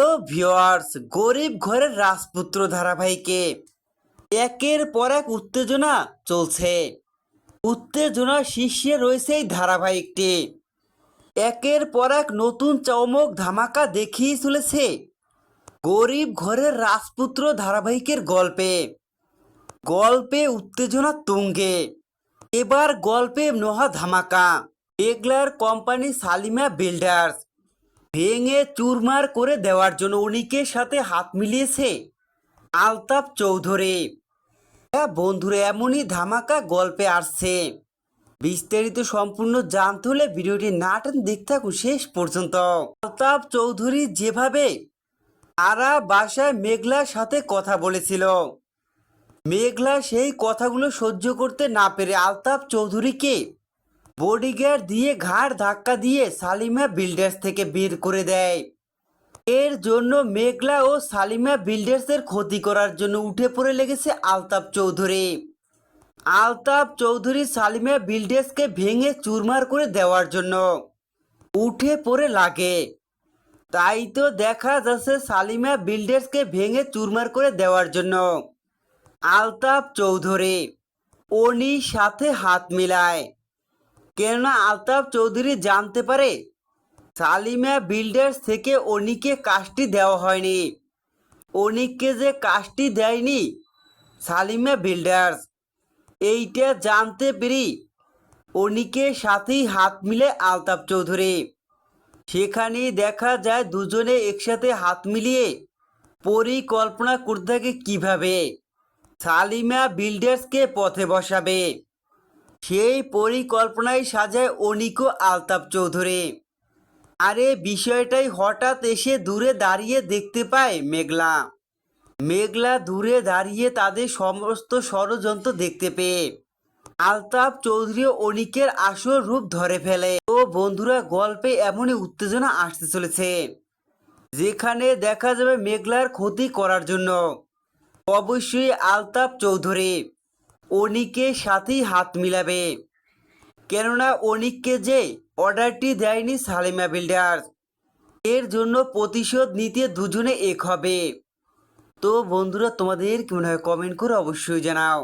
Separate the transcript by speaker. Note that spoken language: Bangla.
Speaker 1: হ্যালো ভিউয়ার্স, গরিব ঘরের রাজপুত্র ধারাবাহিকে একের পর এক উত্তেজনা চলছে। উত্তেজনার শীর্ষে রয়েছে এই ধারাবাহিকটি। একের পর এক নতুন চমক ধামাকা দেখিয়ে চলেছে গরিব ঘরের রাজপুত্র ধারাবাহিকের গল্পে। গল্পে উত্তেজনা তুঙ্গে। এবার গল্পে মহা ধামাকা। মেঘলার কোম্পানি সালিমা বিল্ডার্স ভেঙে চুরমার করে দেওয়ার জন্য অনিকের সাথে হাত মিলিয়েছে আলতাফ চৌধুরী। হ্যাঁ বন্ধুরা, এমনই ধামাকা গল্পে আসছে। বিস্তারিত সম্পূর্ণ জানতে হলে ভিডিওটি না টেনে দেখতে থাকুন শেষ পর্যন্ত। আলতাফ চৌধুরী যেভাবে সারা বাসায় মেঘলার সাথে কথা বলেছিল, মেঘলা সেই কথাগুলো সহ্য করতে না পেরে আলতাফ চৌধুরীকে বডিগার্ড দিয়ে ঘাড় ধাক্কা দিয়ে সালিমা বিল্ডার্স থেকে বের করে দেয়। এর জন্য মেঘলা ও সালিমা বিল্ডার্সের ক্ষতি করার জন্য উঠে পড়ে লেগেছে আলতাফ চৌধুরী। আলতাফ চৌধুরী সালিমা বিল্ডার্সকে ভেঙে চুরমার করে দেওয়ার জন্য উঠে পড়ে লাগে। তাই তো দেখা যাচ্ছে সালিমা বিল্ডার্সকে ভেঙে চুরমার করে দেওয়ার জন্য আলতাফ চৌধুরী অনির সাথে হাত মিলায়। কেননা আলতাফ চৌধুরী জানতে পারে সালিমা বিল্ডার্স থেকে অনিকে কাজটি দেওয়া হয়নি। অনিককে যে কাজটি দেয়নি সালিমা বিল্ডার্স, এইটা জানতে পেরে অনিকের সাথেই হাত মিলে আলতাফ চৌধুরী। সেখানেই দেখা যায় দুজনে একসাথে হাত মিলিয়ে পরিকল্পনা করতে থাকে কিভাবে সালিমা বিল্ডার্সকে পথে বসাবে। সেই পরিকল্পনায় সাজায় অনিক ও আলতাফ চৌধুরী। আরে বিষয়টাই হঠাৎ এসে দূরে দাঁড়িয়ে দেখতে পায় মেঘলা। মেঘলা দূরে দাঁড়িয়ে তাদের সমস্ত ষড়যন্ত্র দেখতে পেয়ে আলতাফ চৌধুরী অনিকের আসল রূপ ধরে ফেলে। তো বন্ধুরা, গল্পে এমনই উত্তেজনা আসতে চলেছে যেখানে দেখা যাবে মেঘলার ক্ষতি করার জন্য অবশ্যই আলতাফ চৌধুরী অনিকের সাথেই হাত মিলাবে। কেননা অনিককে যে অর্ডারটি দেয়নি সালিমা বিল্ডার্স, এর জন্য প্রতিশোধ নিতে দুজনে এক হবে। তো বন্ধুরা, তোমাদের কি মনে হয় কমেন্ট করে অবশ্যই জানাও।